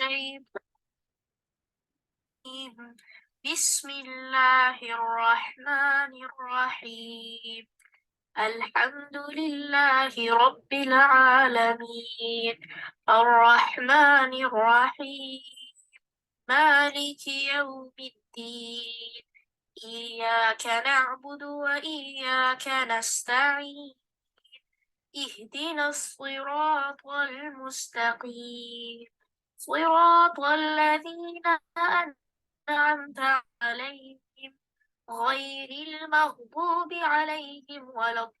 الشيطان الرجيم. بسم الله الرحمن الرحيم. الحمد لله رب العالمين، الرحمن الرحيم، مالك يوم الدين. إياك نعبد وإياك نستعين، اهدنا الصراط المستقيم، صراط الذين أنعمت عليهم غير المغضوب عليهم ولا الضالين.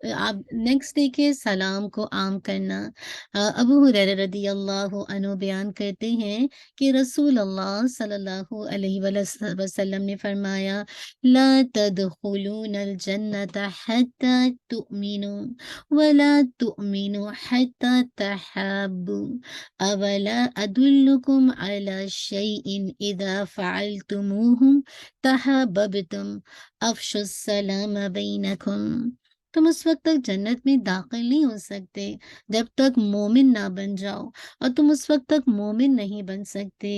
آپ نیکسٹ دیکھیے سلام کو عام کرنا۔ ابو ہریرہ رضی اللہ عنہ بیان کرتے ہیں کہ رسول اللہ صلی اللہ علیہ وسلم نے فرمایا، لا تدخلون الجنت حتی تؤمنوا ولا تؤمنوا حتی تحابوا، اولا ادلکم علی شیء اذا فعلتموه تحاببتم، افشوا السلام بینکم۔ تم اس وقت تک جنت میں داخل نہیں ہو سکتے جب تک مومن نہ بن جاؤ، اور تم اس وقت تک مومن نہیں بن سکتے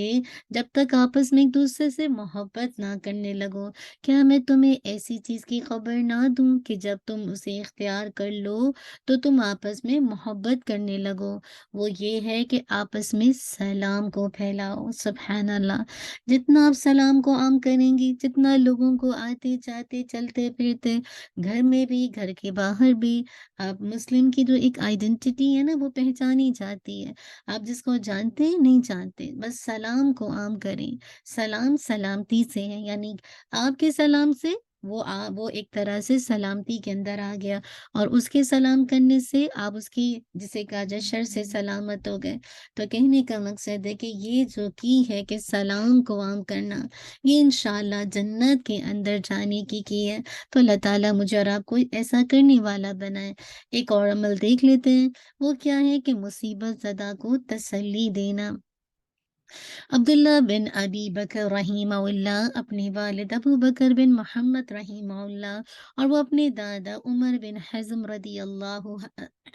جب تک آپس میں ایک دوسرے سے محبت نہ کرنے لگو۔ کیا میں تمہیں ایسی چیز کی خبر نہ دوں کہ جب تم اسے اختیار کر لو تو تم آپس میں محبت کرنے لگو؟ وہ یہ ہے کہ آپس میں سلام کو پھیلاؤ۔ سبحان اللہ! جتنا آپ سلام کو عام کریں گی، جتنا لوگوں کو آتے جاتے چلتے پھرتے گھر میں بھی گھر کے باہر بھی، آپ مسلم کی جو ایک آئیڈینٹی ہے نا وہ پہچانی جاتی ہے۔ آپ جس کو جانتے ہیں نہیں جانتے، بس سلام کو عام کریں۔ سلام سلامتی سے ہے، یعنی آپ کے سلام سے وہ ایک طرح سے سلامتی کے اندر آ گیا، اور اس کے سلام کرنے سے آپ اس کی جسے کہا جائے شر سے سلامت ہو گئے۔ تو کہنے کا مقصد ہے کہ یہ جو کی ہے کہ سلام کو عام کرنا، یہ انشاءاللہ جنت کے اندر جانے کی ہے۔ تو اللہ تعالیٰ مجھے اور آپ کو ایسا کرنے والا بنائے۔ ایک اور عمل دیکھ لیتے ہیں، وہ کیا ہے کہ مصیبت زدہ کو تسلی دینا۔ عبداللہ بن ابی بکر رحمہ اللہ اپنے والد ابو بکر بن محمد رحمہ اللہ اور وہ اپنے دادا عمر بن حزم رضی اللہ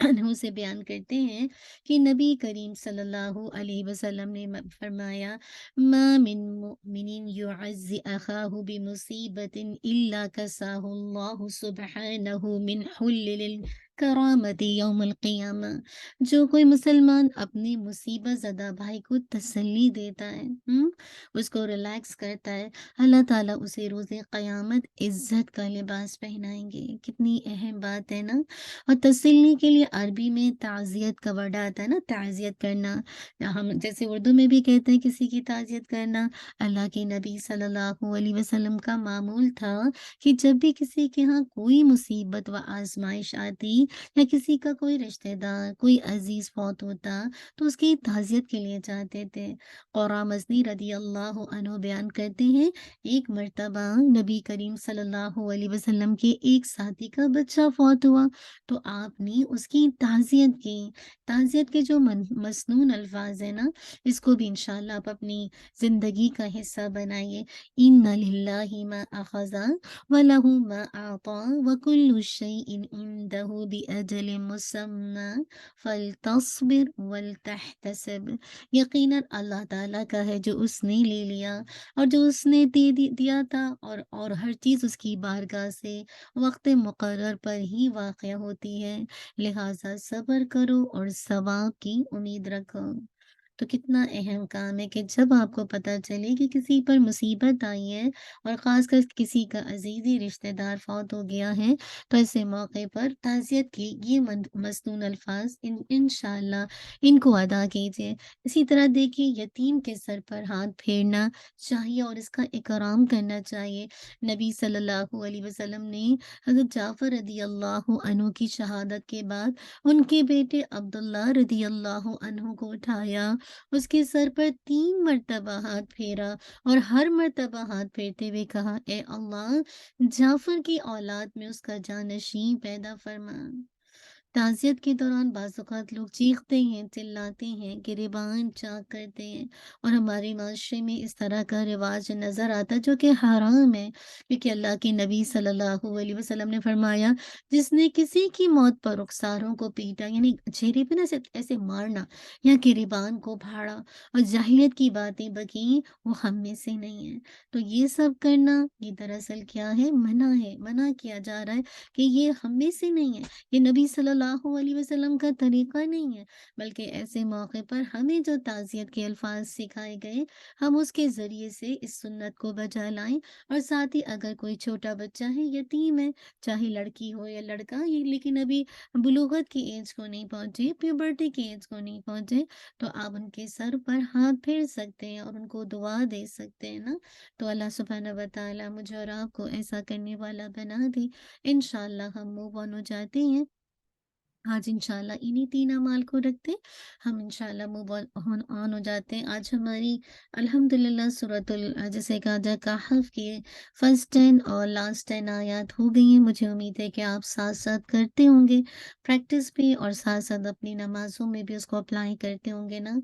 عنہ سے بیان کرتے ہیں کہ نبی کریم صلی اللہ علیہ وسلم نے فرمایا، ما من مؤمن يعز اخاہ بمصیبت الا کساہ اللہ سبحانہ من حلل کرامت یوم القیامہ۔ جو کوئی مسلمان اپنی مصیبت زدہ بھائی کو تسلی دیتا ہے، اس کو ریلیکس کرتا ہے، اللہ تعالیٰ اسے روز قیامت عزت کا لباس پہنائیں گے۔ کتنی اہم بات ہے نا۔ اور تسلی کے لیے عربی میں تعزیت کا ورڈ آتا ہے نا، تعزیت کرنا۔ ہم جیسے اردو میں بھی کہتے ہیں کسی کی تعزیت کرنا، اللہ کے نبی صلی اللہ علیہ وسلم کا معمول تھا کہ جب بھی کسی کے ہاں کوئی مصیبت و آزمائش آتی یا کسی کا کوئی رشتہ دار کوئی عزیز فوت ہوتا تو اس کی تعزیت کے لیے جاتے تھے۔ قرہ مزنی رضی اللہ عنہ بیان کرتے ہیں، ایک مرتبہ نبی کریم صلی اللہ علیہ وسلم کے ایک ساتھی کا بچہ فوت ہوا تو آپ نے اس کی تعزیت کی۔ تعزیت کے جو مسنون الفاظ ہیں نا، اس کو بھی انشاءاللہ آپ اپنی زندگی کا حصہ بنائیے۔ ان للہ ما اخذ وَلَهُ مَا أَعْطَى وَكُلُّ شَيْءٍ عِندَهُ بِأَجَلٍ مُّسَمًّى فَلْتَصْبِرْ وَلْتَحْتَسِبْ۔ یقیناً اللہ تعالیٰ کا ہے جو اس نے لے لیا اور جو اس نے دیا تھا، اور ہر چیز اس کی بارگاہ سے وقت مقرر پر ہی واقع ہوتی ہے، لہٰذا صبر کرو اور ثواب کی امید رکھو۔ تو کتنا اہم کام ہے کہ جب آپ کو پتہ چلے کہ کسی پر مصیبت آئی ہے اور خاص کر کسی کا عزیزی رشتہ دار فوت ہو گیا ہے، تو ایسے موقع پر تعزیت کی یہ مسنون الفاظ انشاءاللہ ان کو ادا کیجیے۔ اسی طرح دیکھیے یتیم کے سر پر ہاتھ پھیرنا چاہیے اور اس کا اکرام کرنا چاہیے۔ نبی صلی اللہ علیہ وسلم نے حضرت جعفر رضی اللہ عنہ کی شہادت کے بعد ان کے بیٹے عبداللہ رضی اللہ عنہ کو اٹھایا، اس کے سر پر 3 مرتبہ ہاتھ پھیرا اور ہر مرتبہ ہاتھ پھیرتے ہوئے کہا، اے اللہ، جعفر کی اولاد میں اس کا جانشین پیدا فرما۔ تعزیت کے دوران بعض اوقات لوگ چیختے ہیں، چلاتے ہیں، گریبان چاک کرتے ہیں، اور ہمارے معاشرے میں اس طرح کا رواج نظر آتا ہے جو کہ حرام ہے، کیونکہ اللہ کے نبی صلی اللہ علیہ وسلم نے فرمایا، جس نے کسی کی موت پر رخساروں کو پیٹا، یعنی چہرے پہ نہ ایسے مارنا یا گریبان کو پھاڑا اور جاہلیت کی باتیں بکیں، وہ ہم میں سے نہیں ہے۔ تو یہ سب کرنا یہ دراصل کیا ہے؟ منع ہے، منع کیا جا رہا ہے کہ یہ ہم میں سے نہیں ہے۔ یہ نبی صلی اللہ علیہ وسلم کا طریقہ نہیں ہے، بلکہ ایسے موقع پر ہمیں جو تعزیت کے الفاظ سکھائے گئے، ہم اس کے ذریعے سے اس سنت کو بجا لائیں۔ اور ساتھ ہی اگر کوئی چھوٹا بچہ ہے، یتیم ہے، چاہے لڑکی ہو یا لڑکا، یہ لیکن ابھی بلوغت کی ایج کو نہیں پہنچے، پیوبرٹی کی ایج کو نہیں پہنچے، تو آپ ان کے سر پر ہاتھ پھیر سکتے ہیں اور ان کو دعا دے سکتے ہیں نا۔ تو اللہ سبحانہ و تعالی مجھے اور آپ کو ایسا کرنے والا بنا دے۔ انشاءاللہ ہم موو آن ہو جاتے ہیں۔ آج انشاءاللہ انہی 3 اعمال کو رکھتے ہم انشاءاللہ موو آن ہو جاتے ہیں۔ آج ہماری الحمدللہ جسے کہا جائے کہف کی فرسٹ 10 اور لاسٹ 10 آیات ہو گئی ہیں۔ مجھے امید ہے کہ آپ ساتھ ساتھ کرتے ہوں گے پریکٹس بھی، اور ساتھ ساتھ اپنی نمازوں میں بھی اس کو اپلائی کرتے ہوں گے نا۔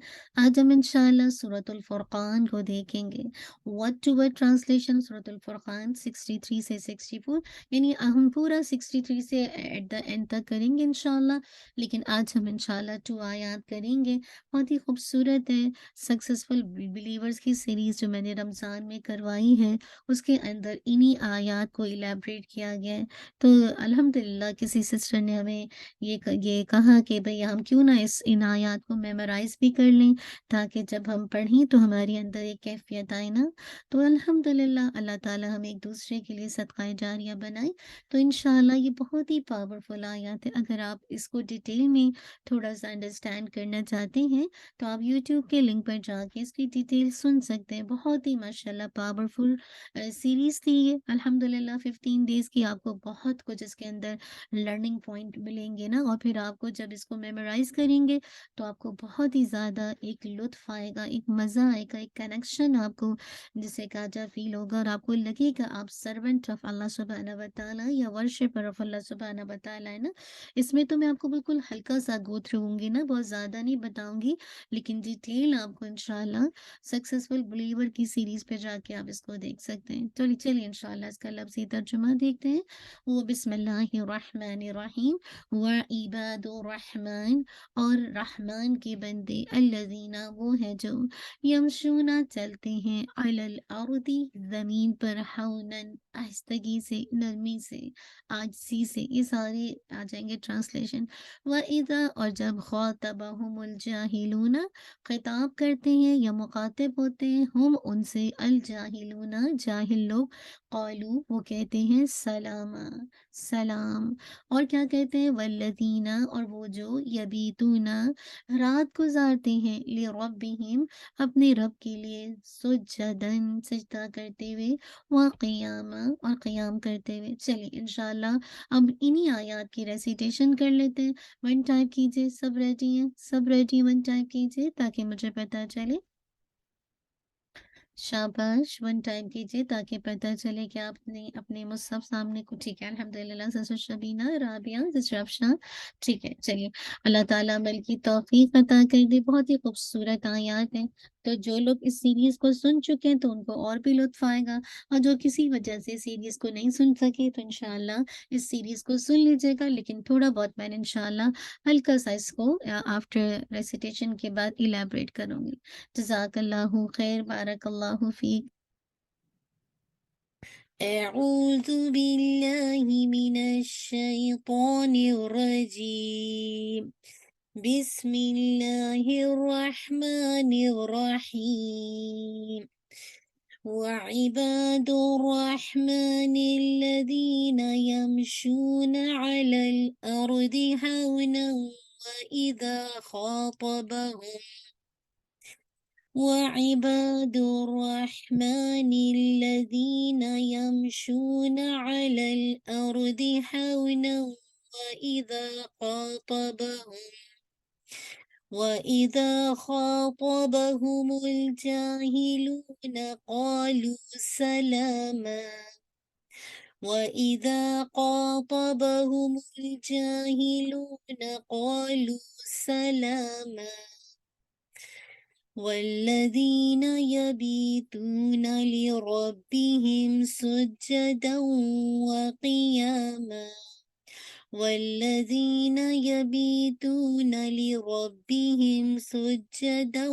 آج ہم انشاءاللہ سورۃ الفرقان کو دیکھیں گے۔ ورڈ ٹو ورڈ ٹرانسلیشن سورۃ الفرقان 63 سے 64، یعنی ہم پورا 63 سے ایٹ دا اینڈ تک کریں گے انشاءاللہ، لیکن آج ہم انشاءاللہ 2 آیات کریں گے۔ بہت ہی خوبصورت ہے سکسیسفل بلیورز کی سیریز جو میں نے رمضان میں کروائی ہے، اس کے اندر انہی آیات کو الیبریٹ کیا گیا ہے۔ تو الحمدللہ کسی سسٹر نے ہمیں یہ کہا کہ بھئی ہم کیوں نہ ان آیات کو میمورائز بھی کر لیں، تاکہ جب ہم پڑھیں تو ہماری اندر ایک کیفیت آئے نا۔ تو الحمدللہ اللہ تعالی ہم ایک دوسرے کے لیے صدقہ جاریہ بنائے۔ تو انشاءاللہ یہ بہت ہی پاورفل آیات ہے۔ اگر آپ اس کو ڈیٹیل میں تھوڑا سا انڈرسٹینڈ کرنا چاہتے ہیں تو آپ یوٹیوب کے لنک پر جا کے اس کی ڈیٹیل سن سکتے ہیں۔ بہت ہی ماشاءاللہ پاورفل سیریز تھی یہ، الحمدللہ 15 ڈیز کی۔ آپ کو بہت کچھ اس کے اندر لرننگ پوائنٹ ملیں گے نا، اور پھر آپ کو جب اس کو میمورائز کریں گے تو آپ کو بہت ہی زیادہ ایک لطف آئے گا، ایک مزہ آئے گا، ایک کنیکشن آپ کو جسے کہا جائے فیل ہوگا، اور آپ کو لگے گا آپ سرونٹ آف اللہ سبحانہ و تعالیٰ یا ورشپر آف اللہ سبحانہ و تعالیٰ ہے نا۔ اس میں تو میں آپ کو بالکل ہلکا سا گو تھرو ہوں گی نا، بہت زیادہ نہیں بتاؤں گی، لیکن ڈیٹیل آپ کو انشاءاللہ سکسیسفل بلیور کی سیریز پہ جا کے آپ اس کو دیکھ سکتے ہیں۔ چلیے انشاءاللہ اس کا لفظی ترجمہ دیکھتے ہیں۔ وہ بسم اللہ الرحمن الرحیم، وعباد الرحمن، اور رحمان کے بندے، الذین وہ ہے جو یمشونا چلتے ہیں، علی الارض زمین پر، ہونن آہستگی سے، نرمی سے، عاجزی سے، یہ سارے آ جائیں گے ٹرانسلیشن۔ وَإِذَا، اور جب خاطبہم الجاہلون، خطاب کرتے ہیں یا مخاطب ہوتے ہیں ہم ان سے، الجاہلون جاہل لوگ، قالو وہ کہتے ہیں سلاما سلام، اور کیا کہتے ہیں والذین، اور وہ جو یبیتون رات گزارتے ہیں، لربہم اپنے رب کے لیے، سجدن سجدہ کرتے ہوئے، وقیاما اور قیام کرتے ہوئے۔ چلیے انشاءاللہ اب انہی آیات کی ریسیٹیشن کر لیتے ہیں۔ 1 ٹائپ کیجئے، سب ریڈی ہیں؟ سب ریڈی 1 ٹائپ کیجئے تاکہ مجھے پتہ چلے۔ شاباش 1 ٹائپ کیجئے تاکہ پتہ چلے کہ آپ نے اپنے مصحف سامنے کو، ٹھیک ہے الحمدللہ۔ سسٹر شبینہ، رابعہ، سسٹر افشاں، ٹھیک ہے چلیے۔ اللہ تعالیٰ عمل کی توفیق عطا کر دے۔ بہت ہی خوبصورت آیات ہیں، تو جو لوگ اس سیریز کو سن چکے ہیں تو ان کو اور بھی لطف آئے گا، اور جو کسی وجہ سے سیریز کو نہیں سن سکے تو انشاءاللہ اس سیریز کو سن لیجیے گا، لیکن تھوڑا بہت میں نے انشاءاللہ ہلکا سا اس کو آفٹر ریسیٹیشن کے بعد الیبریٹ کروں گی۔ جزاک اللہ خیر، بارک اللہ فیک۔ اعوذ باللہ من الشیطان الرجیم، بسم اللہ الرحمن الرحیم، وعباد الرحمن الذین یمشون علی الارض ہونا وإذا خاطبهم وعباد الرحمن الذين يمشون على الأرض هونا وإذا خاطبهم الجاهلون قالوا سلاما وإذا خاطبهم الجاهلون قالوا سلاما والذين يبيتون لربهم سجدا وقياما والذين يبيتون لربهم سجدا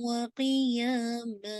وقياما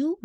2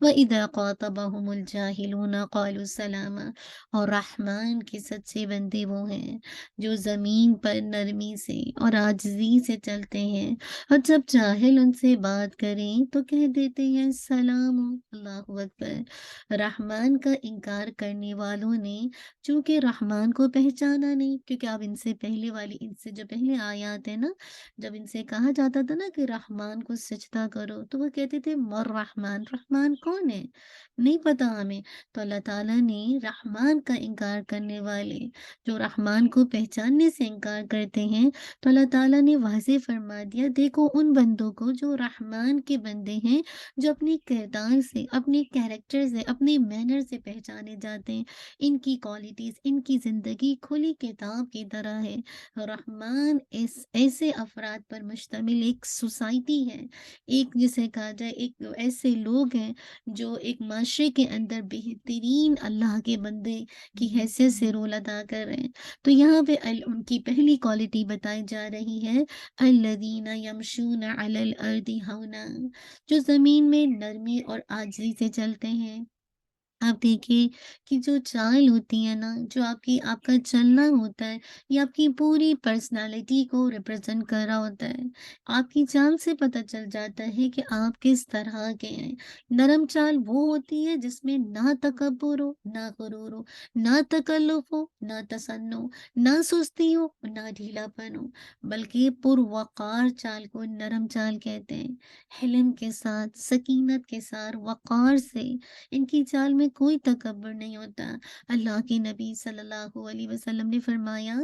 وَإِذَا خَاطَبَهُمُ الْجَاهِلُونَ قَالُوا سَلَامًا۔ اور رحمان کے سچے بندے وہ ہیں جو زمین پر نرمی سے اور عاجزی سے چلتے ہیں، اور جب جاہل ان سے بات کریں تو کہہ دیتے ہیں سلام۔ اللہ اکبر۔ رحمان کا انکار کرنے والوں نے چونکہ رحمان کو پہچانا نہیں، کیونکہ اب ان سے جو پہلے آیات ہے نا، جب ان سے کہا جاتا تھا نا کہ رحمان کو سجدہ کرو تو وہ کہتے تھے مر رحمان، رحمان کون ہے، نہیں پتا ہمیں۔ تو اللہ تعالیٰ نے رحمان کا انکار کرنے والے جو رحمان کو پہچاننے سے انکار کرتے ہیں، تو اللہ تعالیٰ نے واضح فرما دیا دیکھو ان بندوں کو جو رحمان کے بندے ہیں، جو اپنے کردار سے، اپنے کیریکٹر سے، اپنے مینر سے پہچانے جاتے ہیں، ان کی کوالٹیز، ان کی زندگی کھلی کتاب کی طرح ہے۔ رحمان ایسے افراد پر مشتمل ایک سوسائٹی ہے، ایک جسے کہا جائے ایک ایسے لوگ ہیں جو ایک معاشرے کے اندر بہترین اللہ کے بندے کی حیثیت سے رول ادا کر رہے ہیں۔ تو یہاں پہ ان کی پہلی کوالٹی بتائی جا رہی ہے الذین یمشون علی الارض ہونا، جو زمین میں نرمی اور عاجزی سے چلتے ہیں۔ آپ دیکھیے کہ جو چال ہوتی ہے نا، جو آپ کا چلنا ہوتا ہے، یہ آپ کی پوری پرسنالٹی کو ریپرزینٹ کر رہا ہوتا ہے۔ آپ کی چال سے پتہ چل جاتا ہے کہ آپ کس طرح کے ہیں۔ نرم چال وہ ہوتی ہے جس میں نہ تکبر ہو، نہ غرور ہو، نہ تکلف ہو، نہ تصنع، نہ سستی ہو، نہ ڈھیلا پن ہو، بلکہ پروقار چال کو نرم چال کہتے ہیں۔ حلم کے ساتھ، سکینت کے ساتھ، وقار سے ان کی چال میں کوئی تکبر نہیں ہوتا۔ اللہ کے نبی صلی اللہ علیہ وسلم نے فرمایا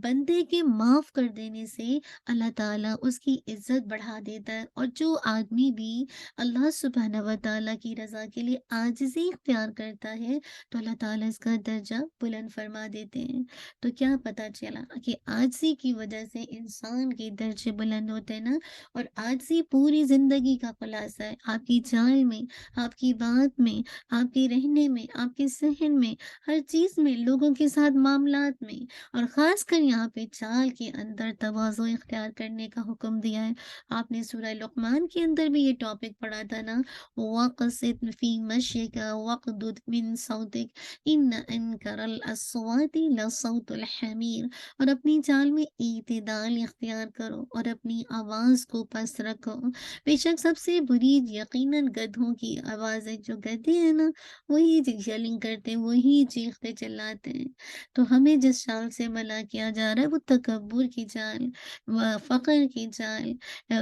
بندے کے معاف کر دینے سے اللہ تعالیٰ اس کی عزت بڑھا دیتا ہے، اور جو آدمی بھی اللہ سبحانہ و تعالیٰ کی رضا کے لیے عاجزی اختیار کرتا ہے تو اللہ تعالیٰ اس کا درجہ بلند فرما دیتے ہیں۔ تو کیا پتا چلا کہ عاجزی کی وجہ سے انسان کے درجے بلند ہوتے ہیں نا، اور عاجزی پوری زندگی کا خلاصہ ہے۔ آپ کی چال میں، آپ کی بات میں، آپ کے رہنے میں، آپ کے صحن میں، ہر چیز میں، لوگوں کے ساتھ معاملات میں، اور خاص کر یہاں پہ چال کے اندر تواضع اختیار کرنے کا حکم دیا ہے۔ آپ نے سورہ لقمان کے اندر بھی یہ ٹاپک پڑھا تھا نا، وَقْصِدْ فِي مَشْيِكَ وَاغْضُضْ مِنْ صَوْتِكَ إِنَّ أَنْكَرَ الْأَصْوَاتِ لَصَوْتُ الْحَمِيرِ۔ اور اپنی چال میں اعتدال اختیار کرو اور اپنی آواز کو پست رکھو۔ بے شک سب سے بری یقیناً گدھوں کی آواز ہے، جو گدھے ہیں نا وہی یلنگ کرتے ہیں، وہی چیختے چلاتے ہیں۔ تو ہمیں جس چال سے منع کیا جا رہا ہے وہ تکبر کی چال، فقر کی چال،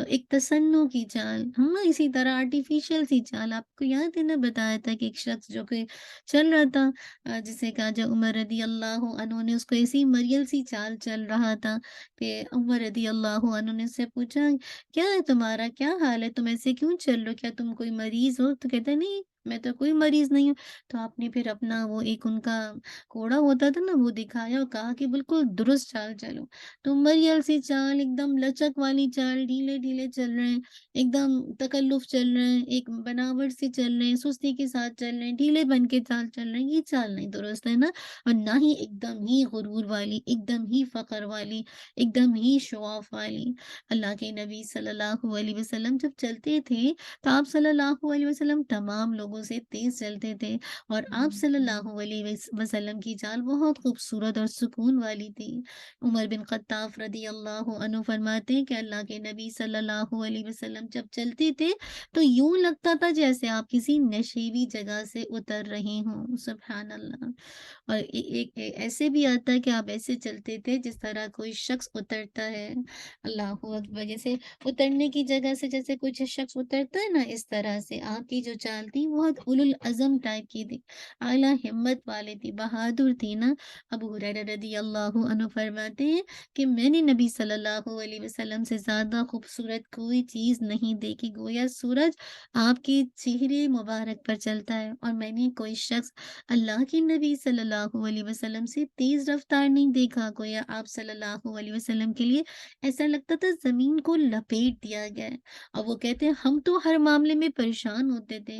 ایک تصنع کی چال، ہم اسی طرح آرٹیفیشل سی چال۔ آپ کو یاد ہے نا بتایا تھا کہ ایک شخص جو کہ چل رہا تھا، جسے کہا جائے عمر رضی اللہ عنہ نے اس کو ایسی مریل سی چال چل رہا تھا کہ عمر رضی اللہ عنہ نے اس سے پوچھا کیا ہے تمہارا، کیا حال ہے، تم ایسے کیوں چل رہے ہو، کیا تم کوئی مریض ہو؟ تو کہتا نہیں میں تو کوئی مریض نہیں ہوں۔ تو آپ نے پھر اپنا وہ ایک ان کا کوڑا ہوتا تھا نا وہ دکھایا اور کہا کہ بالکل درست چال چلو۔ تو مریل سی چال، ایک دم لچک والی چال، ڈھیلے ڈھیلے چل رہے ہیں، ایک دم تکلف چل رہے ہیں، ایک بناوٹ سے چل رہے ہیں، سستی کے ساتھ چل رہے ہیں، ڈھیلے بن کے چال چل رہے ہیں، یہ چال نہیں درست ہے نا۔ اور نہ ہی ایک دم ہی غرور والی، ایک دم ہی فخر والی، ایک دم ہی شو آف والی۔ اللہ کے نبی صلی اللہ علیہ وسلم جب چلتے تھے تو آپ صلی اللہ علیہ وسلم تمام لوگوں سے تیز چلتے تھے، اور آپ صلی اللہ علیہ وسلم کی چال بہت خوبصورت اور سکون والی تھی۔ عمر بن خطاب رضی اللہ عنہ فرماتے ہیں کہ اللہ کے نبی صلی اللہ علیہ وسلم جب چلتے تھے تو یوں لگتا تھا جیسے آپ کسی نشیبی جگہ سے اتر رہے ہوں۔ سبحان اللہ۔ اور ایک ایسے بھی آتا ہے کہ آپ ایسے چلتے تھے جس طرح کوئی شخص اترتا ہے، اللہ اکبر، جیسے اترنے کی جگہ سے جیسے کچھ شخص اترتا ہے نا، اس طرح سے آپ کی جو چال تھی بہت اولو العزم ٹائپ کی تھی، اعلیٰ ہمت والے تھی، بہادر تھی نا۔ ابو ہریرہ رضی اللہ عنہ فرماتے ہیں کہ میں نے نبی صلی اللہ علیہ وسلم سے زیادہ خوبصورت کوئی چیز نہیں دیکھی، گویا سورج آپ کے چہرے مبارک پر چلتا ہے، اور میں نے کوئی شخص اللہ کے نبی صلی اللہ علیہ وسلم سے تیز رفتار نہیں دیکھا، گویا آپ صلی اللہ علیہ وسلم کے لیے ایسا لگتا تھا زمین کو لپیٹ دیا گیا ہے۔ اور وہ کہتے ہیں ہم تو ہر معاملے میں پریشان ہوتے تھے،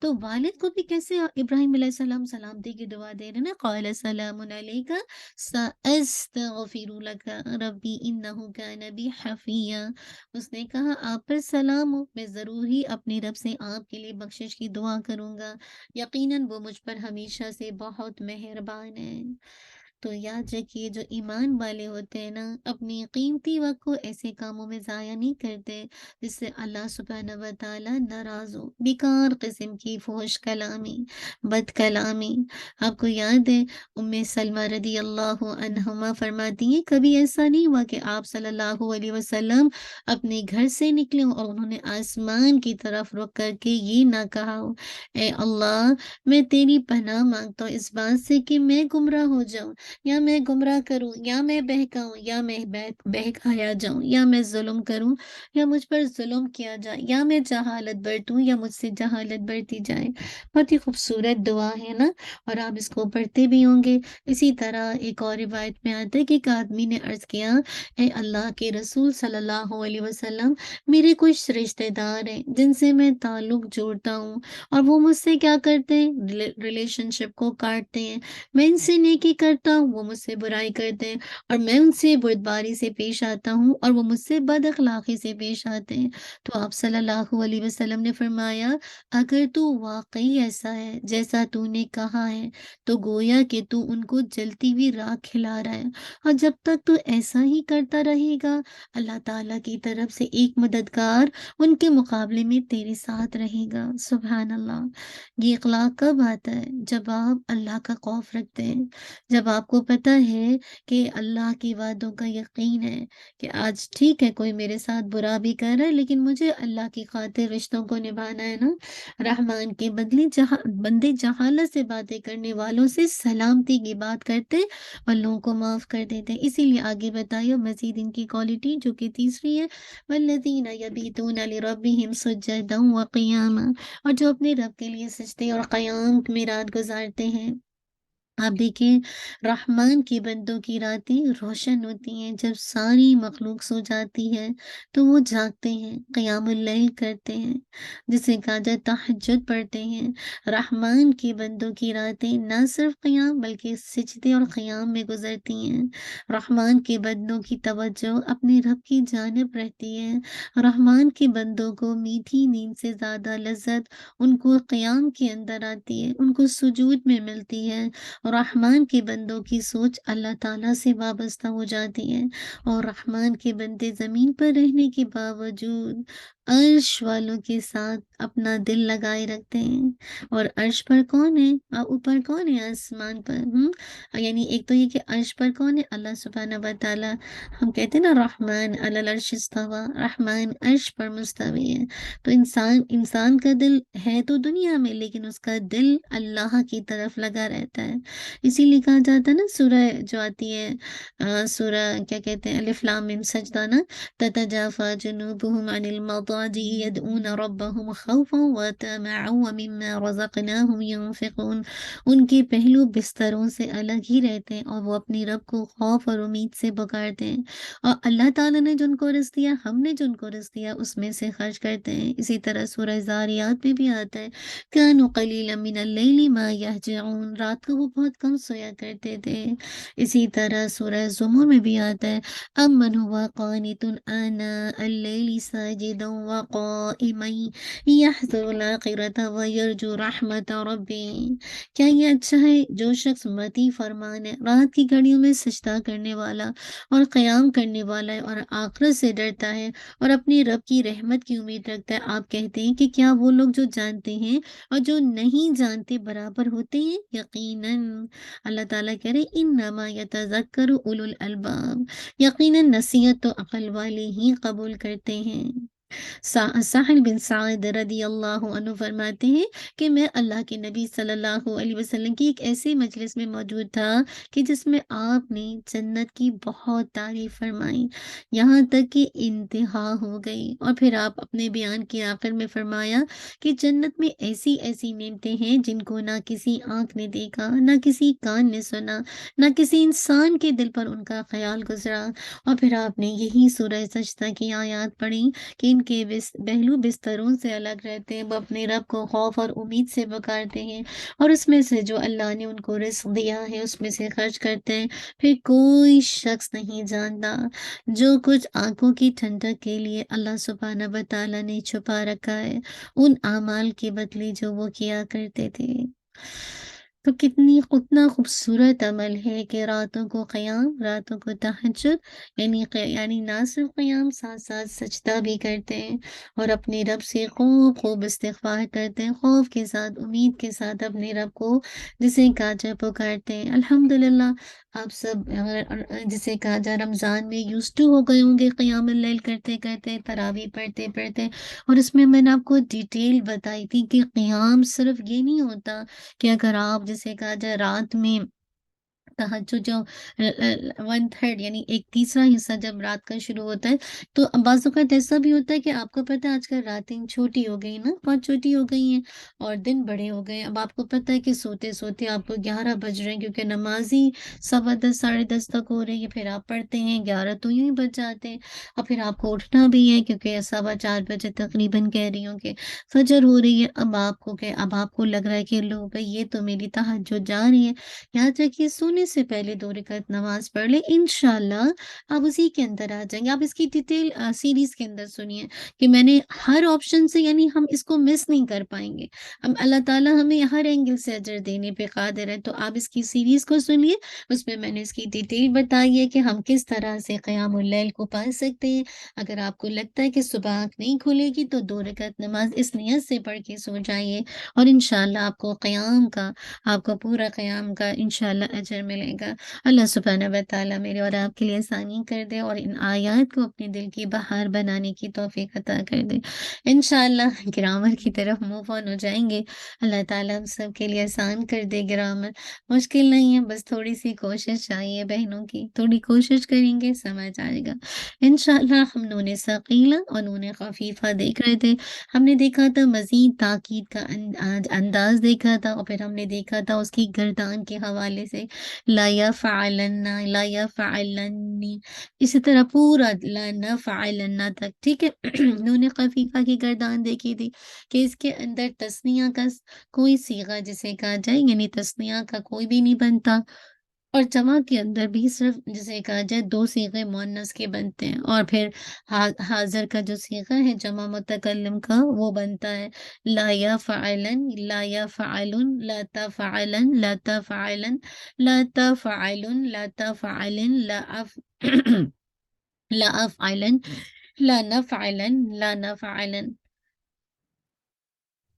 تو والد کو بھی کیسے ابراہیم علیہ السلام سلامتی کی دعا دے رہے ہیں نا، قال سلام علیک سأستغفر لک ربی انہ کان بی حفیا، اس نے کہا آپ پر سلام ہو، میں ضرور ہی اپنے رب سے آپ کے لیے بخشش کی دعا کروں گا، یقیناً وہ مجھ پر ہمیشہ سے بہت مہربان ہے۔ تو یاد رکھیے جو ایمان والے ہوتے ہیں نا، اپنی قیمتی وقت کو ایسے کاموں میں ضائع نہیں کرتے جس سے اللہ سبحانہ و تعالیٰ ناراض ہو، بیکار قسم کی فحش کلامی، بد کلامی۔ آپ کو یاد ہے ام سلمہ رضی اللہ عنہما فرماتی ہیں کبھی ایسا نہیں ہوا کہ آپ صلی اللہ علیہ وسلم اپنے گھر سے نکلے ہوں اور انہوں نے آسمان کی طرف رخ کر کے یہ نہ کہا ہو اے اللہ میں تیری پناہ مانگتا ہوں اس بات سے کہ میں گمراہ ہو جاؤں، یا میں گمراہ کروں، یا میں بہکاؤں، یا میں بہکایا جاؤں، یا میں ظلم کروں، یا مجھ پر ظلم کیا جائے، یا میں جہالت برتوں یا مجھ سے جہالت برتی جائے۔ بہت ہی خوبصورت دعا ہے نا، اور آپ اس کو پڑھتے بھی ہوں گے۔ اسی طرح ایک اور روایت میں آتا ہے کہ ایک آدمی نے عرض کیا اے اللہ کے رسول صلی اللہ علیہ وسلم، میرے کچھ رشتہ دار ہیں جن سے میں تعلق جوڑتا ہوں اور وہ مجھ سے کیا کرتے ہیں، ریلیشن شپ کو کاٹتے ہیں، میں ان سے نیکی کرتا ہوں وہ مجھ سے برائی کرتے ہیں، اور میں ان سے بردباری سے پیش آتا ہوں اور وہ مجھ سے بد اخلاقی سے پیش آتے ہیں۔ تو آپ صلی اللہ علیہ وسلم نے فرمایا اگر تو واقعی ایسا ہے جیسا تو نے کہا ہے تو گویا کہ تو ان کو جلتی ہوئی راہ کھلا رہا ہے، اور جب تک تو ایسا ہی کرتا رہے گا اللہ تعالیٰ کی طرف سے ایک مددگار ان کے مقابلے میں تیرے ساتھ رہے گا۔ سبحان اللہ۔ یہ اخلاق کب آتا ہے؟ جب آپ اللہ کا خوف رکھتے ہیں، جب آپ کو پتہ ہے کہ اللہ کی وعدوں کا یقین ہے کہ آج ٹھیک ہے کوئی میرے ساتھ برا بھی کر رہا ہے لیکن مجھے اللہ کی خاطر رشتوں کو نبھانا ہے نا۔ رحمان کے بندے جہالت سے باتیں کرنے والوں سے سلامتی کی بات کرتے اور لوگوں کو معاف کر دیتے ہیں۔ اسی لیے آگے بتائیے مزید ان کی کوالٹی جو کہ تیسری ہے، والذین یبیتون لربہم سجدا وقیاما، اور جو اپنے رب کے لیے سجدے اور قیام میں رات گزارتے ہیں۔ آپ دیکھیں رحمان کی بندوں کی راتیں روشن ہوتی ہیں، جب ساری مخلوق سو جاتی ہے تو وہ جاگتے ہیں، قیام اللیل کرتے ہیں، جسے کہا جائے تہجد پڑھتے ہیں۔ رحمان کی بندوں کی راتیں نہ صرف قیام بلکہ سجدے اور قیام میں گزرتی ہیں۔ رحمان کے بندوں کی توجہ اپنے رب کی جانب رہتی ہے۔ رحمان کے بندوں کو میٹھی نیند سے زیادہ لذت ان کو قیام کے اندر آتی ہے، ان کو سجود میں ملتی ہے۔ رحمان کے بندوں کی سوچ اللہ تعالیٰ سے وابستہ ہو جاتی ہے، اور رحمان کے بندے زمین پر رہنے کے باوجود عرش والوں کے ساتھ اپنا دل لگائے رکھتے ہیں۔ اور عرش پر کون ہے؟ اوپر کون ہے؟ آسمان پر۔ یعنی ایک تو یہ کہ عرش پر کون ہے؟ اللہ سبحانہ و تعالیٰ۔ ہم کہتے ہیں نا رحمان علی العرش استویٰ، رحمان عرش پر مستوی ہے۔ تو انسان کا دل ہے تو دنیا میں لیکن اس کا دل اللہ کی طرف لگا رہتا ہے۔ اسی لیے کہا جاتا ہے نا سورہ جو آتی ہے سورہ کیا کہتے ہیں الف لام میم سجدہ نا، تتجافى جنوبهم عن المضاجع يدعون ربهم خوفا وطمعا ومما رزقناهم ينفقون، ان کے پہلو بستروں سے الگ ہی رہتے ہیں اور وہ اپنی رب کو خوف اور امید سے پکارتے ہیں، اور اللہ تعالیٰ نے جن کو رزق دیا، ہم نے جن کو رزق دیا اس میں سے خرچ کرتے ہیں۔ اسی طرح سورہ زاریات میں بھی آتا ہے كانوا قلیلا من اللیل ما یہجعون، رات کو وہ بہت کم سویا کرتے تھے۔ اسی طرح سورہ زمر میں بھی آتا ہے امن هو قانت آناء اللیل ساجدا وقائما یحذر الآخرة ویرجو رحمت ربی، کیا یہ اچھا ہے جو شخص متی فرمان ہے، رات کی گھڑیوں میں سجدہ کرنے والا اور قیام کرنے والا ہے اور آخرت سے ڈرتا ہے اور اپنے رب کی رحمت کی امید رکھتا ہے۔ آپ کہتے ہیں کہ کیا وہ لوگ جو جانتے ہیں اور جو نہیں جانتے برابر ہوتے ہیں؟ یقیناً اللہ تعالیٰ کہہ رہے انما یتذکر اولو الالباب، یقیناً نصیحت تو عقل والے ہی قبول کرتے ہیں۔ ساحل بن سعد رضی اللہ عنہ فرماتے ہیں کہ میں اللہ کے نبی صلی اللہ علیہ وسلم کی ایک ایسے مجلس میں موجود تھا کہ جس میں آپ نے جنت کی بہت تعریف فرمائی، یہاں تک کہ انتہا ہو گئی، اور پھر آپ اپنے بیان کے آخر میں فرمایا کہ جنت میں ایسی ایسی نعمتیں ہیں جن کو نہ کسی آنکھ نے دیکھا، نہ کسی کان نے سنا، نہ کسی انسان کے دل پر ان کا خیال گزرا۔ اور پھر آپ نے یہی سورہ سجدہ کی آیات پڑھی کہ ان کے پہلو بستروں سے الگ رہتے ہیں، وہ اپنے رب کو خوف اور امید سے پکارتے ہیں، اور اس میں سے جو اللہ نے ان کو رزق دیا ہے اس میں سے خرچ کرتے ہیں۔ پھر کوئی شخص نہیں جانتا جو کچھ آنکھوں کی ٹھنڈک کے لیے اللہ سبحانہ و تعالیٰ نے چھپا رکھا ہے ان اعمال کے بدلے جو وہ کیا کرتے تھے۔ تو کتنا خوبصورت عمل ہے کہ راتوں کو قیام، راتوں کو تہجد، یعنی نہ صرف قیام، ساتھ ساتھ سجدہ بھی کرتے ہیں اور اپنے رب سے خوب خوب استغفار کرتے ہیں، خوف کے ساتھ، امید کے ساتھ اپنے رب کو جسے کہا جائے پکارتے ہیں۔ الحمدللہ آپ سب جسے کہا جائے رمضان میں یوز ٹو ہو گئے ہوں گے قیام اللیل کرتے کرتے، تراویح پڑھتے پڑھتے، اور اس میں نے آپ کو ڈیٹیل بتائی تھی کہ قیام صرف یہ نہیں ہوتا کہ اگر آپ جسے کہا جائے رات میں تہجد جو 1/3 یعنی ایک تیسرا حصہ جب رات کا شروع ہوتا ہے، تو بعض اوقات ایسا بھی ہوتا ہے کہ آپ کو پتہ ہے آج کل راتیں چھوٹی ہو گئی نا، بہت چھوٹی ہو گئی ہیں اور دن بڑے ہو گئے ہیں۔ اب آپ کو پتہ ہے کہ سوتے سوتے آپ کو 11 بج رہے ہیں کیونکہ نماز ہی 10:15 10:30 تک ہو رہی ہے، پھر آپ پڑھتے ہیں 11 تو یوں ہی بج جاتے ہیں، اور پھر آپ کو اٹھنا بھی ہے کیونکہ 4:15 بجے تقریباً کہہ رہی ہوں کہ فجر ہو رہی ہے۔ اب آپ کو لگ رہا ہے کہ لو بھائی یہ تو میری تہجد جا رہی ہے، یاد رکھیے سونے سے پہلے 2 رکعت نماز پڑھ لیں، انشاءاللہ آپ اسی کے اندر آ جائیں گے۔ آپ اس کی ڈیٹیل سیریز کے اندر سنیے کہ میں نے ہر آپشن سے، یعنی ہم اس کو مس نہیں کر پائیں گے، اللہ تعالیٰ ہمیں ہر اینگل سے اجر دینے پہ قادر ہے۔ تو آپ اس کی سیریز کو سنیے، اس میں نے اس کی ڈیٹیل بتائی ہے کہ ہم کس طرح سے قیام اللیل کو پا سکتے ہیں۔ اگر آپ کو لگتا ہے کہ صبح آنکھ نہیں کھلے گی تو 2 رکعت نماز اس نیت سے پڑھ کے سو جائیے، اور انشاءاللہ آپ کو پورا قیام کا انشاءاللہ اجر ملے گا۔ اللہ سبحانہ و تعالیٰ میرے اور آپ کے لیے آسانی کر دے اور ان آیات کو اپنے دل کی بہار بنانے کی توفیق عطا کر دے۔ انشاءاللہ گرامر کی طرف موو آن ہو جائیں گے۔ اللہ تعالیٰ ہم سب کے لیے آسان کر دے گرامر، مشکل نہیں ہے، بس تھوڑی سی کوشش چاہیے بہنوں کی، تھوڑی کوشش کریں گے سمجھ آئے گا انشاءاللہ۔ ہم نون ثقیلہ اور نون خفیفہ دیکھ رہے تھے، ہم نے دیکھا تھا مزید تاکید کا انداز دیکھا تھا، اور پھر ہم نے دیکھا تھا اس کی گردان کے حوالے سے لا یفعلن، لا یفعلن، اسی طرح پورا لا نفعلن تک، ٹھیک ہے۔ نون خفیفہ کی گردان دیکھی تھی کہ اس کے اندر تثنیہ کا کوئی صیغہ جسے کہا جائے، یعنی تثنیہ کا کوئی بھی نہیں بنتا، اور جمع کے اندر بھی صرف جسے کہا جائے 2 صیغے مؤنث کے بنتے ہیں، اور پھر حاضر کا جو صیغہ ہے جمع متکلم کا وہ بنتا ہے لا یفعلن، لا یفعلن، لا تفعلن، لا تفعلن، لا تفعلن، لا تفعلن، لا افعلن، لا نفعلن، لا نفعلن۔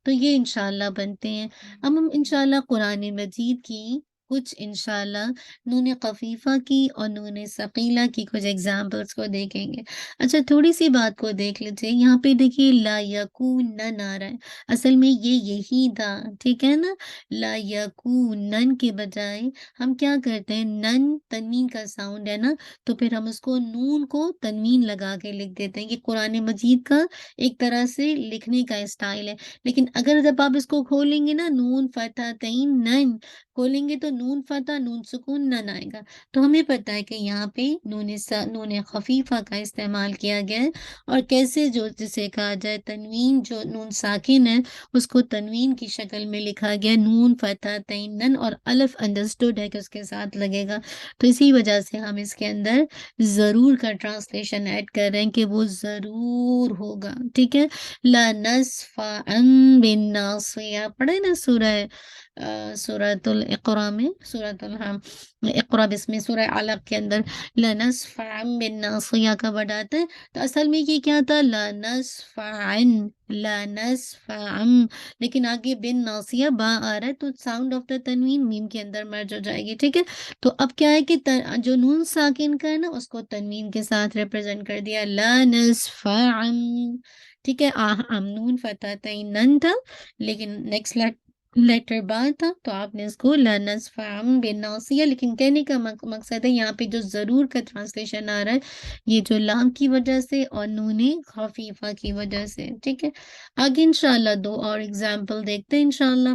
تو یہ انشاءاللہ بنتے ہیں۔ اب ہم انشاءاللہ قرآن مجید کی کچھ انشاءاللہ نون خفیفہ کی اور نون ثقیلہ کی کچھ ایگزامپلس کو دیکھیں گے۔ اچھا تھوڑی سی بات کو دیکھ لیجیے، یہاں پہ دیکھیے لا یکونن آ رہا ہے، اصل میں یہ یہی تھا، ٹھیک ہے نا۔ لا یکونن کے بجائے ہم کیا کرتے ہیں، نن تنوین کا ساؤنڈ ہے نا، تو پھر ہم اس کو نون کو تنوین لگا کے لکھ دیتے ہیں۔ یہ قرآن مجید کا ایک طرح سے لکھنے کا اسٹائل ہے، لیکن اگر جب آپ اس کو کھولیں گے نا، نون فتح تین نن کھولیں گے تو نون فتح نون سکون نن آئے گا، تو ہمیں پتہ ہے کہ یہاں پہ نون خفیفہ کا استعمال کیا گیا ہے، اور کیسے جو جسے کہا جائے تنوین جو نون ساکن ہے اس کو تنوین کی شکل میں لکھا گیا نون فتح تین نن، اور الف انڈرسٹوڈ ہے کہ اس کے ساتھ لگے گا، تو اسی وجہ سے ہم اس کے اندر ضرور کا ٹرانسلیشن ایڈ کر رہے ہیں کہ وہ ضرور ہوگا، ٹھیک ہے۔ لَنَسْفَعًا بِالنَّاصِیَہ پڑھے نا سورۃ الاقرا میں، اقرا بسم سورہ علق کے اندر لَنَسْفَعًا بِالنَّاصِیہ کا ورڈ آتا ہے، تو اصل میں یہ کیا تھا، لَنَسْفَعًا، لَنَسْفَعًا، لیکن آگے بن ناصیہ با آ رہا ہے تو ساؤنڈ آف دا تنوین میم کے اندر مرج ہو جائے گی، ٹھیک ہے۔ تو اب کیا ہے کہ جو نون ساکن کا ہے نا اس کو تنوین کے ساتھ ریپرزینٹ کر دیا لَنَسْفَعًا، ٹھیک ہے۔ نون فتح تین نن تھا لیکن نیکسٹ لیٹر با تھا، تو آپ نے اس کو لَنَسْفَعًا بِالنَّاصِیَہ، لیکن کہنے کا مقصد ہے یہاں پہ جو ضرور کا ٹرانسلیشن آ رہا ہے یہ جو لام کی وجہ سے اور نون خفیفہ کی وجہ سے، ٹھیک ہے۔ آگے انشاءاللہ 2 اور ایگزامپل دیکھتے ہیں انشاءاللہ۔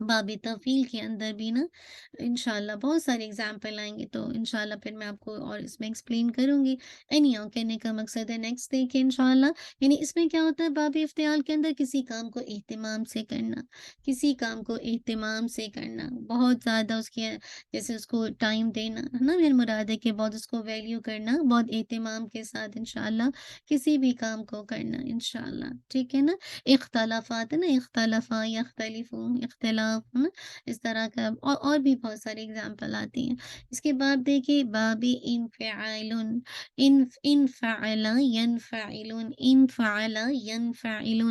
باب تفعیل کے اندر بھی نا انشاءاللہ بہت سارے اگزامپل آئیں گے، تو انشاءاللہ پھر میں آپ کو اور اس میں ایکسپلین کروں گی۔ اینی ہاؤ کہنے کا مقصد ہے نیکسٹ دیکھیں انشاءاللہ، یعنی اس میں کیا ہوتا ہے باب افتعال کے اندر کسی کام کو اہتمام سے کرنا، کسی کام کو اہتمام سے کرنا، بہت زیادہ اس کی جیسے اس کو ٹائم دینا ہے نا، میرا مراد ہے کہ بہت اس کو ویلیو کرنا، بہت اہتمام کے ساتھ انشاءاللہ کسی بھی کام کو کرنا انشاءاللہ، ٹھیک ہے نا۔ اختلافات ہے نا، اختلافا یختلفون اختلاف ہے نا، اس طرح کا اور بھی بہت سارے اگزامپل آتی ہیں۔ اس کے بعد دیکھیے باب انفعال، انفعل ینفعل، انفعل ینفعل،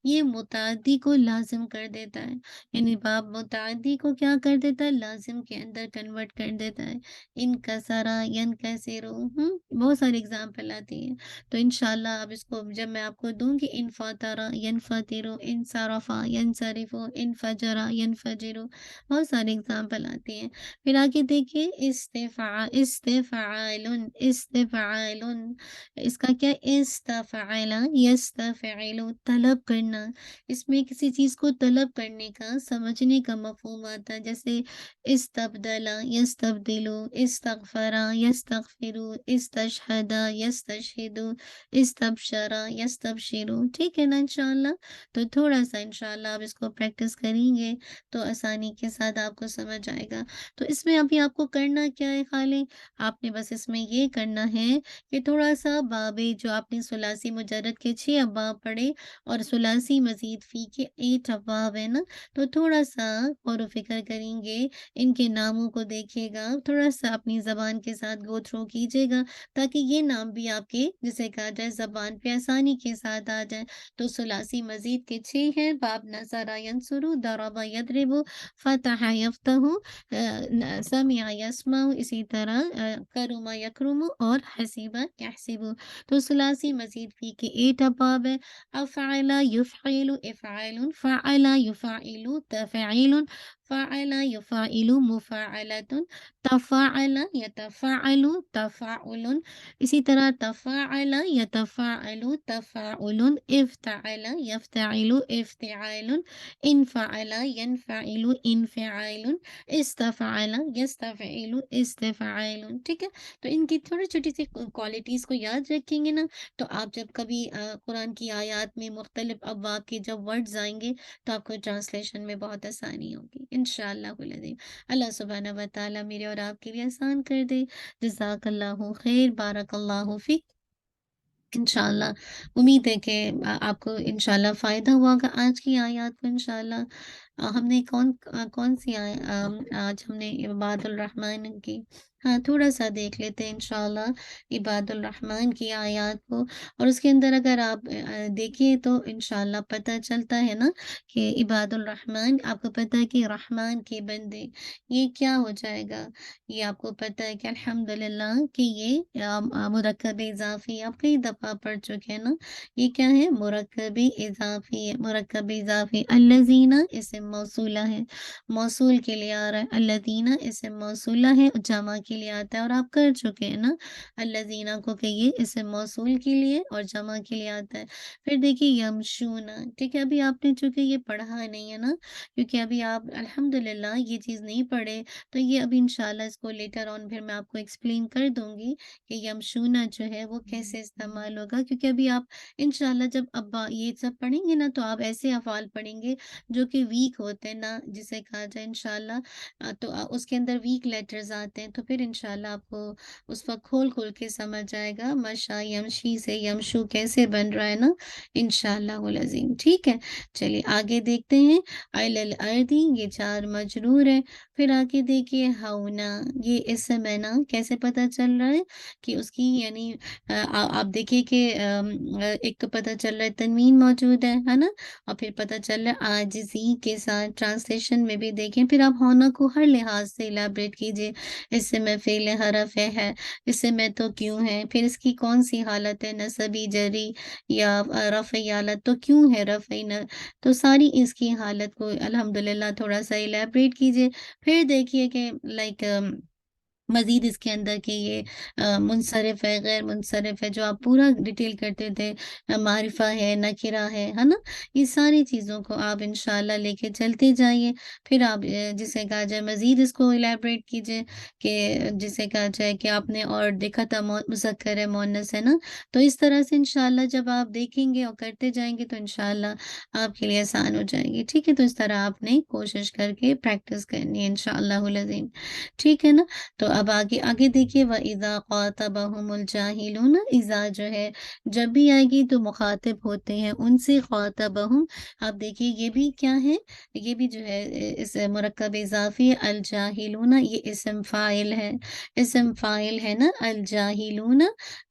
یہ متعدی کو لازم کر دیتا ہے، یعنی باب متعدی کو کیا کر دیتا ہے، لازم کے اندر کنورٹ کر دیتا ہے۔ انکسرا ینکسرو، بہت ساری اگزامپل آتی ہیں، تو انشاءاللہ اب اس کو جب میں آپ کو دوں گی انفاترا ینفاترو، انصرفا ینصرفو، انفجرا ینفجرو، بہت سارے اگزامپل آتی ہیں۔ پھر آگے دیکھیے استفعال، استفعال، اس کا کیا استفعل یستفعل، طلب کرنا، اس میں کسی چیز کو طلب کرنے کا سمجھنے کا مفہوم آتا ہے، جیسے استبدل یستبدلو، استغفر یستغفرو، استشہد یستشہدو، استبشرا یستبشرو، ٹھیک ہے نا انشاءاللہ۔ تو تھوڑا سا انشاءاللہ آپ اس کو پریکٹس کریں گے تو آسانی کے ساتھ آپ کو سمجھ آئے گا۔ تو اس میں ابھی آپ کو کرنا کیا ہے، خالی آپ نے بس اس میں یہ کرنا ہے کہ تھوڑا سا بابے جو آپ نے ثلاثی مجرد کے 6 ابواب پڑھے اور ثلاثی مزید فی کے 8 ابواب ہے نا، تو تھوڑا سا غور و فکر کریں گے، ان کے ناموں کو دیکھیے گا، تھوڑا سا اپنی زبان کے ساتھ گو تھرو کیجیے گا، تاکہ یہ نام بھی آپ کے جسے کہا جائے زبان پہ آسانی کے ساتھ آ جائے۔ تو ثلاثی مزید کے 6 ہیں، باب نصر ینصر، ضرب یضرب، فتح یفتح، سمع یسمع، اسی طرح کرم یکرم اور حسیب یحسب۔ تو ثلاثی مزید فی کے 8 ابواب ہے، افعل یفعل افعال، فعل یفعل تفعیل، فعل یفعل مفاعلۃ، تفاعل یتفاعل تفاعل، اسی طرح تفاعل یتفاعل تفاعل، افتعل یفتعل افتعال، انفعل ینفعل انفعال، استفعل یستفعل استفعال، ٹھیک ہے۔ تو ان کی تھوڑی چھوٹی سی کوالٹیز کو یاد رکھیں گے نا، تو آپ جب کبھی قرآن کی آیات میں مختلف ابواب کے جب ورڈز آئیں گے تو آپ کو ٹرانسلیشن میں بہت آسانی ہوگی انشاءاللہ العظیم۔ اللہ سبحانہ و تعالیٰ میرے اور آپ کے لیے آسان کر دے۔ جزاک اللہ خیر، بارک اللہ فیک۔ انشاءاللہ امید ہے کہ آپ کو انشاءاللہ فائدہ ہوا ہوگا آج کی آیات کو انشاءاللہ۔ ہم نے کون سی آج ہم نے عباد الرحمن کی، ہاں تھوڑا سا دیکھ لیتے ہیں انشاءاللہ عباد الرحمن کی آیات کو، اور اس کے اندر اگر آپ دیکھیے تو انشاءاللہ پتہ چلتا ہے نا کہ عباد الرحمن، آپ کو پتہ ہے کہ رحمان کے بندے، یہ کیا ہو جائے گا، یہ آپ کو پتہ ہے کہ الحمدللہ کہ یہ مرکب اضافی آپ کئی دفعہ پڑھ چکے ہیں نا، یہ کیا ہے، مرکب اضافی ہے، مرکب اضافی، الذین اسم موصولہ ہے، موصول کے لیے آ رہا ہے، الذین اسم موصولہ ہے، جمع کے لیے آتا ہے، اور آپ کر چکے ہیں نا الذین کو کہ یہ اسم موصول کے لیے اور جمع کے لیے آتا ہے۔ پھر دیکھیے یمشون، ٹھیک ہے، ابھی آپ نے چونکہ یہ پڑھا نہیں ہے نا، کیونکہ ابھی آپ الحمدللہ یہ چیز نہیں پڑھے، تو یہ ابھی انشاءاللہ اس کو لیٹر آن پھر میں آپ کو ایکسپلین کر دوں گی کہ یمشونہ جو ہے وہ کیسے استعمال ہوگا، کیونکہ ابھی آپ انشاءاللہ جب ابا یہ سب پڑھیں گے نا تو آپ ایسے افعال پڑھیں گے جو کہ ویک ہوتے ہیں نا، جسے کہا جائے انشاءاللہ تو اس کے اندر ویک لیٹرز آتے ہیں، تو پھر انشاءاللہ آپ کو اس وقت کھول کھول کے سمجھ آئے گا مشا یمشی سے یمشو کیسے بن رہا ہے نا انشاءاللہ العظیم، ٹھیک ہے۔ چلیے آگے دیکھتے ہیں، علی الارضی یہ جار مجرور ہے، پھر آگے دیکھیے ہونا، یہ اسم ہے نا، کیسے پتہ چل رہا ہے کہ اس کی یعنی آپ دیکھیے کہ ایک تو پتہ چل رہا ہے تنوین موجود ہے نا، اور پھر پتہ چل رہا ہے عاجزی کے ساتھ، ٹرانسلیشن میں بھی دیکھیں، پھر آپ ہونا کو ہر لحاظ سے الیبریٹ کیجئے، اس میں فعل حرف ہے، اس میں تو کیوں ہے، پھر اس کی کون سی حالت ہے، نصبی جری یا رفعی حالت، تو کیوں ہے رفعی، تو ساری اس کی حالت کو الحمدللہ تھوڑا سا الیبریٹ کیجئے۔ پھر دیکھیے کہ لائک مزید اس کے اندر کہ یہ منصرف ہے، غیر منصرف ہے، جو آپ پورا ڈیٹیل کرتے تھے، معرفہ ہے، نکرہ ہے نا؟ یہ ساری چیزوں کو آپ انشاءاللہ لے کے چلتے جائیے، پھر آپ جسے کہا جائے مزید اس کو الیبریٹ کیجیے کہ جسے کہا جائے کہ آپ نے اور دیکھا تھا مذکر ہے، مؤنث ہے نا؟ تو اس طرح سے انشاءاللہ جب آپ دیکھیں گے اور کرتے جائیں گے تو انشاءاللہ آپ کے لیے آسان ہو جائے گی، ٹھیک ہے؟ تو اس طرح آپ نے کوشش کر کے پریکٹس کرنی ہے انشاءاللہ العظیم، ٹھیک ہے نا؟ تو اب آگے آگے دیکھیے وَإِذَا خَاطَبَهُمُ الْجَاهِلُونَ، اذا جو ہے جب بھی آئے گی تو مخاطب ہوتے ہیں ان سے، خاطبہم، اب دیکھیے یہ بھی کیا ہے، یہ بھی جو ہے اس مرکب اضافی ہے، الجاہلون یہ اسم فاعل ہے، اسم فاعل ہے نا، الجاہلون،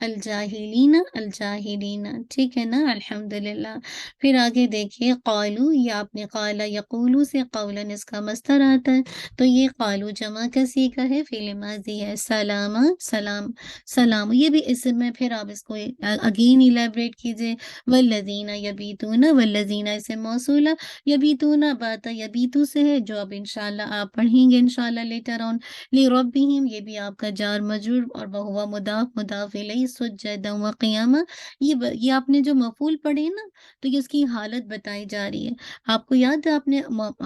الجاہلین، الجاہلین، ٹھیک ہے نا؟ الحمدللہ۔ پھر آگے دیکھیے قالو، یہ آپ نے قالا یقولو سے قولن اس کا مصدر آتا ہے، تو یہ قالو جمع کا صیغہ ہے، فعل ماضی ہے، سلام، سلام، سلام، یہ بھی اسم ہے، پھر آپ اس کو اگین الیبریٹ کیجئے، والذین یبیتون، والذین اسم موصولہ، یبیتون باتا یبیتو سے ہے، جو اب انشاءاللہ آپ پڑھیں گے انشاءاللہ لیٹر آن، لربہم، یہ بھی آپ کا جار مجرور اور وہو مضاف مضاف الیہ، سجدا و قیاما، یہ آپ نے جو مفعول پڑھے نا تو یہ اس کی حالت بتائی جا رہی ہے۔ آپ کو یاد ہے آپ نے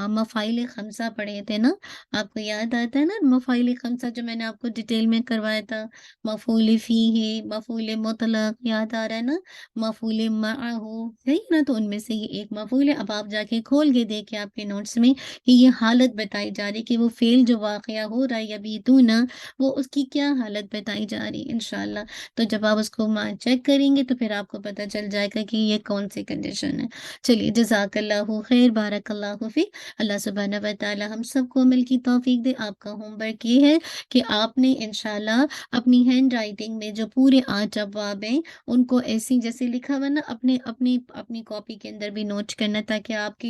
مفاعل خمسہ پڑھے تھے نا؟ آپ کو یاد آتا ہے نا مفاعل خمسہ جو میں نے آپ کو ڈیٹیل میں کروایا تھا، مفعول فیہ، مفعول مطلق، یاد آ رہا ہے نا؟ مفعول معہ، صحیح نا؟ تو ان میں سے یہ ایک مفعول ہے۔ اب آپ جا کے کھول کے دیکھیں آپ کے نوٹس میں کہ یہ حالت بتائی جا رہی ہے کہ وہ فعل جو واقعہ ہو رہا ہے یبیتون، وہ اس کی کیا حالت بتائی جا رہی ہے انشاءاللہ۔ تو جب آپ اس کو چیک کریں گے تو پھر آپ کو پتہ چل جائے گا کہ یہ کون سی کنڈیشن ہے۔ چلیے جزاک اللہ خیر، بارک اللہ فیک۔ اللہ سبحانہ و تعالی ہم سب کو عمل کی توفیق دے۔ آپ کا ہوم ورک یہ ہے کہ آپ نے انشاءاللہ اپنی ہینڈ رائٹنگ میں جو پورے 8 ابواب ہیں ان کو ایسی جیسے لکھا ہوا نا اپنی کاپی کے اندر بھی نوٹ کرنا، تاکہ آپ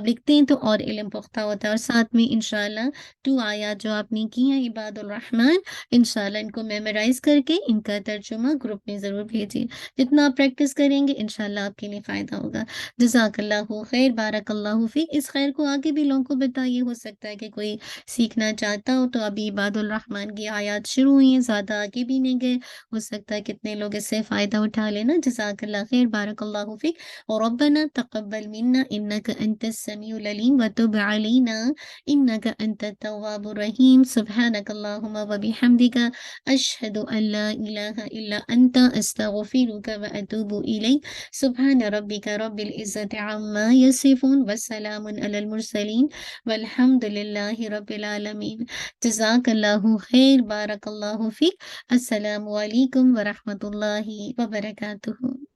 لکھتے ہیں تو اور علم پختہ ہوتا ہے، اور ساتھ میں انشاءاللہ 2 آیات جو آپ نے کی ہیں عباد الرحمن، انشاءاللہ ان کو میمورائز کر کے ان کا ترجمہ گروپ میں ضرور بھیجیے۔ جتنا آپ پریکٹس کریں گے انشاءاللہ آپ کے لیے فائدہ ہوگا۔ جزاک اللہ خیر، بارک اللہ فیک۔ اس خیر کو آگے بھی لوگوں کو بتائیے، ہو سکتا ہے کہ کوئی سیکھنا چاہتا ہو۔ تو ابھی عباد الرحمن کی آیات شروع ہوئی ہیں، زیادہ آگے بھی نہیں گئے، ہو سکتا ہے کتنے لوگ اس سے فائدہ اٹھا لینا۔ جزاک اللہ خیر، بارک اللہ فیک۔ ربنا تقبل منا انک انت السمیع العلیم وتب علینا انک انت التواب الرحیم۔ سبحانک اللہم وبحمدک، اشہد ان لا الہ الا انت، استغفرک واتوب الیک۔ سبحان ربک رب العزت عما یصفون وسلام علی المرسلین والحمد للہ رب العالمین۔ جزاک اللہ خیر، بارک اللہ فیک۔ السلام علیکم ورحمۃ اللہ وبرکاتہ۔